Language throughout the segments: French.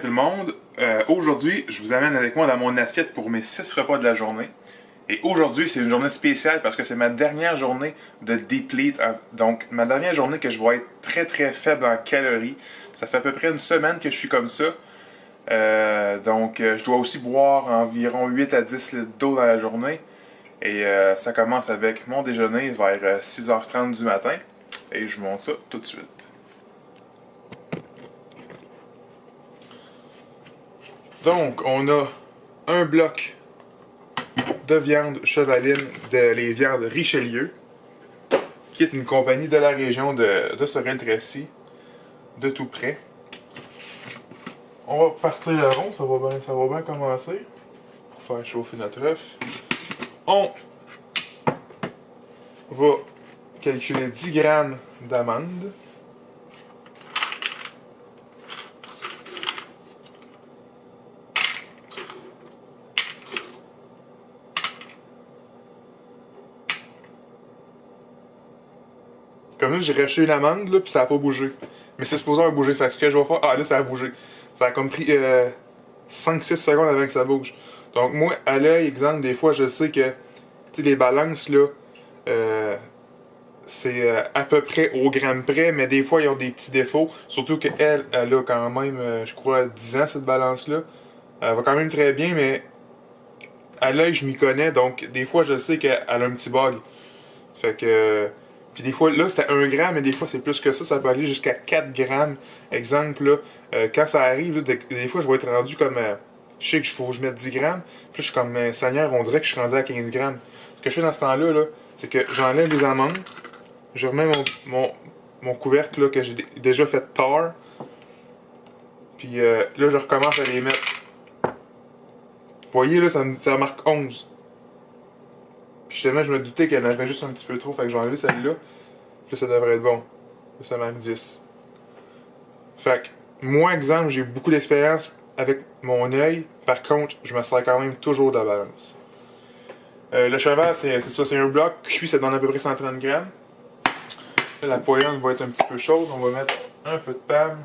tout le monde. Aujourd'hui, je vous amène avec moi dans mon assiette pour mes 6 repas de la journée. Et aujourd'hui, c'est une journée spéciale parce que c'est ma dernière journée de deplete. Donc, ma dernière journée que je vais être très très faible en calories. Ça fait à peu près une semaine que je suis comme ça. Je dois aussi boire environ 8 à 10 litres d'eau dans la journée. Et ça commence avec mon déjeuner vers 6h30 du matin. Et je vous montre ça tout de suite. Donc, on a un bloc de viande chevaline de les viandes Richelieu, qui est une compagnie de la région de Sorel-Tracy, de tout près. On va partir le rond, ça va bien commencer, pour faire chauffer notre œuf. On va calculer 10 grammes d'amandes. Comme là, j'ai racheté l'amande, là, puis ça a pas bougé. Mais c'est supposé avoir bougé. Fait que ce que je vais faire... Ah, là, ça a bougé. Ça a comme pris 5-6 secondes avant que ça bouge. Donc, moi, à l'œil, exemple, des fois, je sais que, tu sais, les balances, là, c'est à peu près au gramme près, mais des fois, ils ont des petits défauts. Surtout qu'elle, elle a quand même, je crois, 10 ans, cette balance-là. Elle va quand même très bien, mais à l'œil, je m'y connais. Donc, des fois, je sais qu'elle a un petit bug. Fait que... Puis des fois, là, c'était 1 gramme, mais des fois, c'est plus que ça. Ça peut aller jusqu'à 4 grammes. Exemple, là, quand ça arrive, là, des fois, je vais être rendu comme... je sais qu'il faut que je mette 10 grammes. Puis là, je suis comme, Seigneur, on dirait que je suis rendu à 15 grammes. Ce que je fais dans ce temps-là, là, c'est que j'enlève les amandes. Je remets mon couvercle, là, que j'ai déjà fait tard. Puis là, je recommence à les mettre. Vous voyez, là, ça marque 11. Puis justement, je me doutais qu'elle en avait juste un petit peu trop, fait que j'ai enlevé celle-là. Puis là, ça devrait être bon. Là, ça marque 10. Fait que, moi, exemple, j'ai beaucoup d'expérience avec mon œil. Par contre, je me sers quand même toujours de la balance. Le cheval, c'est ça, c'est un bloc. Cuit, ça donne à peu près 130 grammes. Là, la poêlée va être un petit peu chaude. On va mettre un peu de PAM.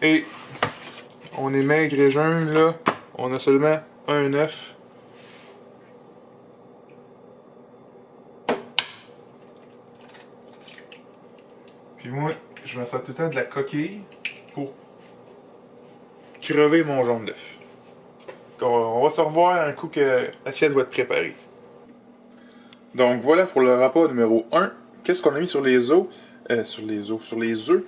Et on est maigre et jeune, là. On a seulement un œuf. Puis moi, je me sers tout le temps de la coquille pour crever mon jaune d'œuf. On va se revoir un coup que l'assiette va être préparée. Donc voilà pour le repas numéro 1. Qu'est-ce qu'on a mis sur les os? Sur les œufs.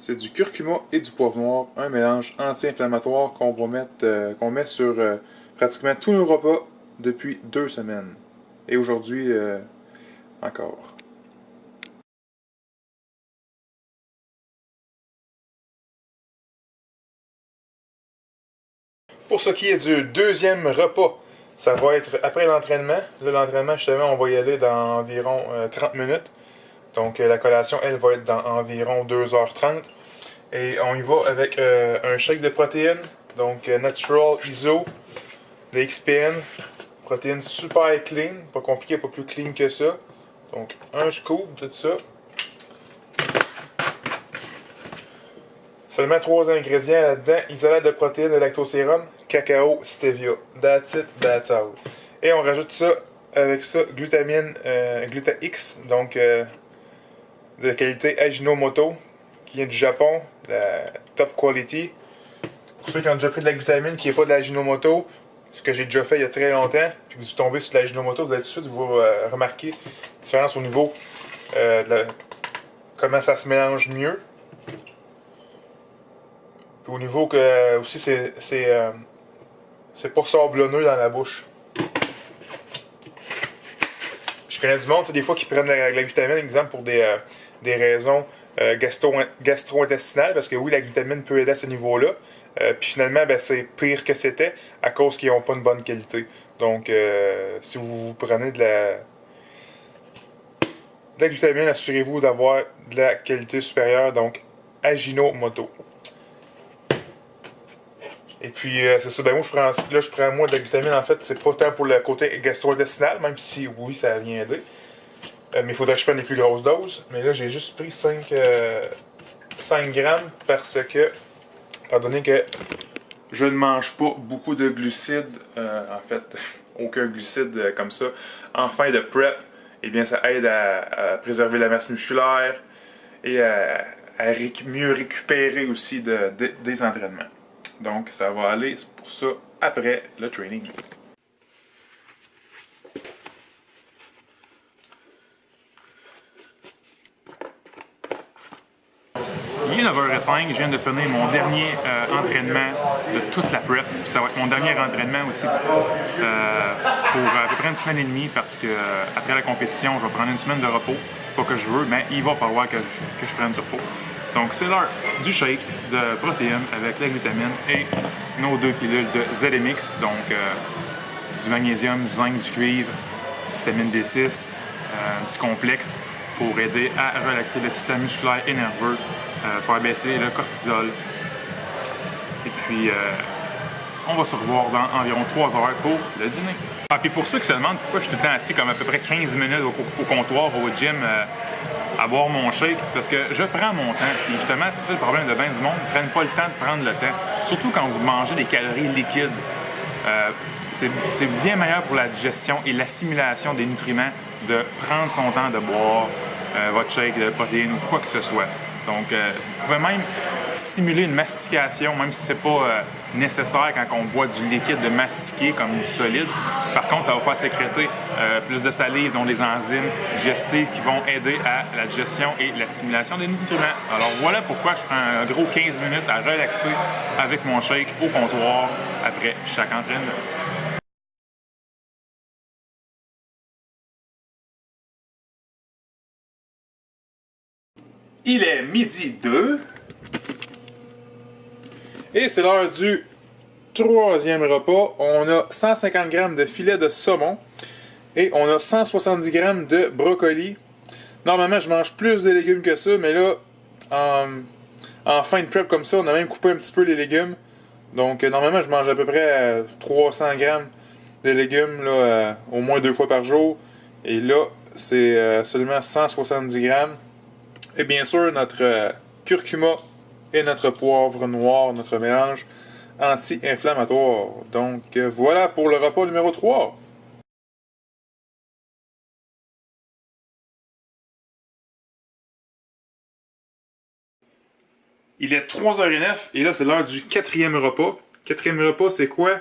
C'est du curcuma et du poivre noir, un mélange anti-inflammatoire qu'on met sur pratiquement tous nos repas depuis 2 semaines. Et aujourd'hui, encore. Pour ce qui est du deuxième repas, ça va être après l'entraînement. Là, l'entraînement, justement, on va y aller dans environ 30 minutes. Donc, la collation, elle, va être dans environ 2h30. Et on y va avec un shake de protéines. Donc, Natural ISO, le XPN. Protéines super clean. Pas compliqué, pas plus clean que ça. Donc, un scoop, tout ça. Seulement 3 ingrédients là-dedans. Isolate de protéines, de lactosérum, cacao, stevia. That's it, that's all. Et on rajoute ça, avec ça, glutamine, Gluta-X. Donc, de qualité Ajinomoto, qui vient du Japon, la top quality. Pour ceux qui ont déjà pris de la glutamine qui n'est pas de l'Ajinomoto, ce que j'ai déjà fait il y a très longtemps, puis que vous tombez sur l'Ajinomoto, vous allez tout de suite vous remarquer la différence au niveau de comment ça se mélange mieux. Puis au niveau que aussi c'est pas sablonneux dans la bouche. Je connais du monde, des fois qui prennent la glutamine, exemple, pour des raisons gastro-intestinales, parce que oui, la glutamine peut aider à ce niveau-là. Puis finalement, ben, c'est pire que c'était à cause qu'ils n'ont pas une bonne qualité. Donc, si vous prenez de la glutamine, assurez-vous d'avoir de la qualité supérieure, donc Ajinomoto. Et puis, c'est ça, ben moi, je prends moi de la glutamine, en fait, c'est pas tant pour le côté gastro-intestinal, même si, oui, ça vient aider. Mais il faudrait que je prenne les plus grosses doses. Mais là, j'ai juste pris 5 5 grammes parce que, étant donné que je ne mange pas beaucoup de glucides, en fait, aucun glucide comme ça, en fin de prep, eh bien, ça aide à préserver la masse musculaire et à mieux récupérer aussi des entraînements. Donc, ça va aller pour ça après le training. Il est 9h05, je viens de finir mon dernier entraînement de toute la prep. Puis ça va être mon dernier entraînement aussi pour à peu près une semaine et demie parce que après la compétition, je vais prendre une semaine de repos. C'est pas que je veux, mais il va falloir que je prenne du repos. Donc c'est l'heure du shake de protéines avec la glutamine et nos 2 pilules de ZMX, donc du magnésium, du zinc, du cuivre, vitamine D6, un petit complexe pour aider à relaxer le système musculaire et nerveux, faire baisser le cortisol. Et puis, on va se revoir dans environ 3 heures pour le dîner. Ah, puis pour ceux qui se demandent pourquoi je suis tout le temps assis comme à peu près 15 minutes au comptoir, au gym, à boire mon shake, c'est parce que je prends mon temps. Puis justement, c'est ça le problème de bien du monde, ils ne prennent pas le temps de prendre le temps. Surtout quand vous mangez des calories liquides. C'est bien meilleur pour la digestion et l'assimilation des nutriments de prendre son temps de boire votre shake de protéines ou quoi que ce soit. Donc, vous pouvez même simuler une mastication, même si c'est pas nécessaire quand on boit du liquide de mastiquer comme du solide. Par contre, ça va faire sécréter plus de salive, dont les enzymes digestives qui vont aider à la digestion et l'assimilation des nutriments. Alors voilà pourquoi je prends un gros 15 minutes à relaxer avec mon shake au comptoir après chaque entraînement. Il est midi 2 et c'est l'heure du 3e repas. On a 150 g de filet de saumon et on a 170 g de brocoli. Normalement, je mange plus de légumes que ça, mais là, en fin de prep comme ça, on a même coupé un petit peu les légumes. Donc, normalement, je mange à peu près 300 g de légumes là, au moins 2 fois par jour. Et là, c'est seulement 170 g. Et bien sûr, notre curcuma et notre poivre noir, notre mélange anti-inflammatoire. Donc voilà pour le repas numéro 3. Il est 3h09 et là c'est l'heure du 4e repas. 4e repas, c'est quoi?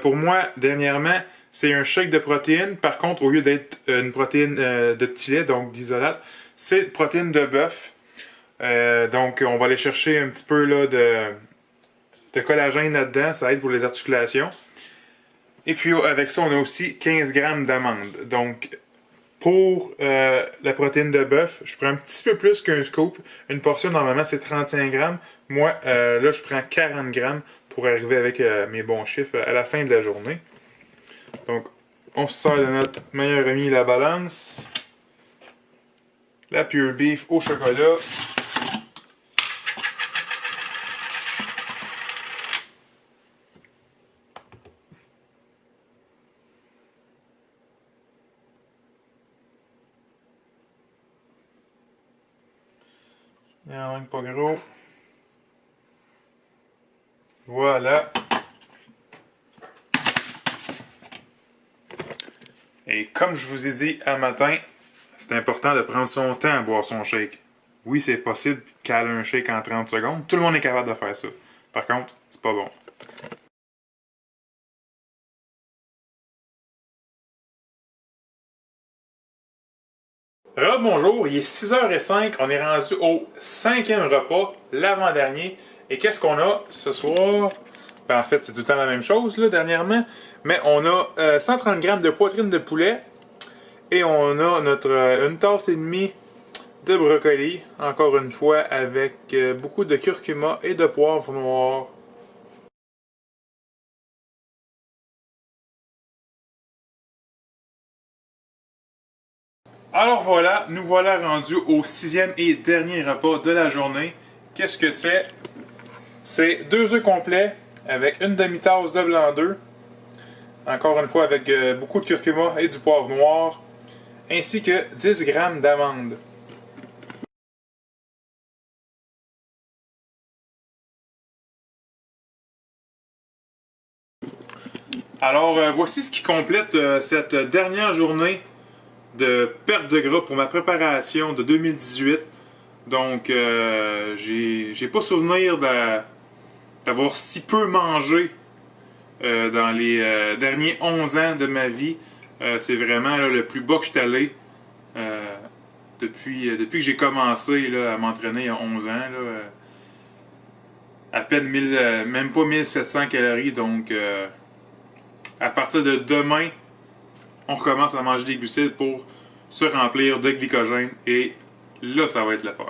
Pour moi, dernièrement, c'est un shake de protéines. Par contre, au lieu d'être une protéine de petit lait, donc d'isolate, c'est une protéine de bœuf. Donc, on va aller chercher un petit peu là, de collagène là-dedans. Ça aide pour les articulations. Et puis, avec ça, on a aussi 15 g d'amandes. Donc, pour la protéine de bœuf, je prends un petit peu plus qu'un scoop. Une portion, normalement, c'est 35 g. Moi, là, je prends 40 g pour arriver avec mes bons chiffres à la fin de la journée. Donc, on se sert de notre meilleur ami, la balance. La Pure Beef au chocolat. Il en manque pas gros. Voilà. Et comme je vous ai dit un matin, c'est important de prendre son temps à boire son shake. Oui, c'est possible caler un shake en 30 secondes. Tout le monde est capable de faire ça. Par contre, c'est pas bon. Rebonjour, il est 6h05, on est rendu au 5e repas, l'avant-dernier. Et qu'est-ce qu'on a ce soir? Ben, en fait, c'est tout le temps la même chose là, dernièrement. Mais on a 130 g de poitrine de poulet. Et on a une tasse et demie de brocoli, encore une fois, avec beaucoup de curcuma et de poivre noir. Alors voilà, nous voilà rendus au 6e et dernier repas de la journée. Qu'est-ce que c'est? C'est 2 œufs complets avec une demi-tasse de blanc d'œuf. Encore une fois avec beaucoup de curcuma et du poivre noir. Ainsi que 10 g d'amandes. Alors, voici ce qui complète cette dernière journée de perte de gras pour ma préparation de 2018. Donc, j'ai pas souvenir d'avoir si peu mangé dans les derniers 11 ans de ma vie. C'est vraiment là, le plus bas que je suis allé depuis que j'ai commencé là, à m'entraîner il y a 11 ans. Là, à peine 1000, même pas 1700 calories. Donc, à partir de demain, on recommence à manger des glucides pour se remplir de glycogène. Et là, ça va être le fun.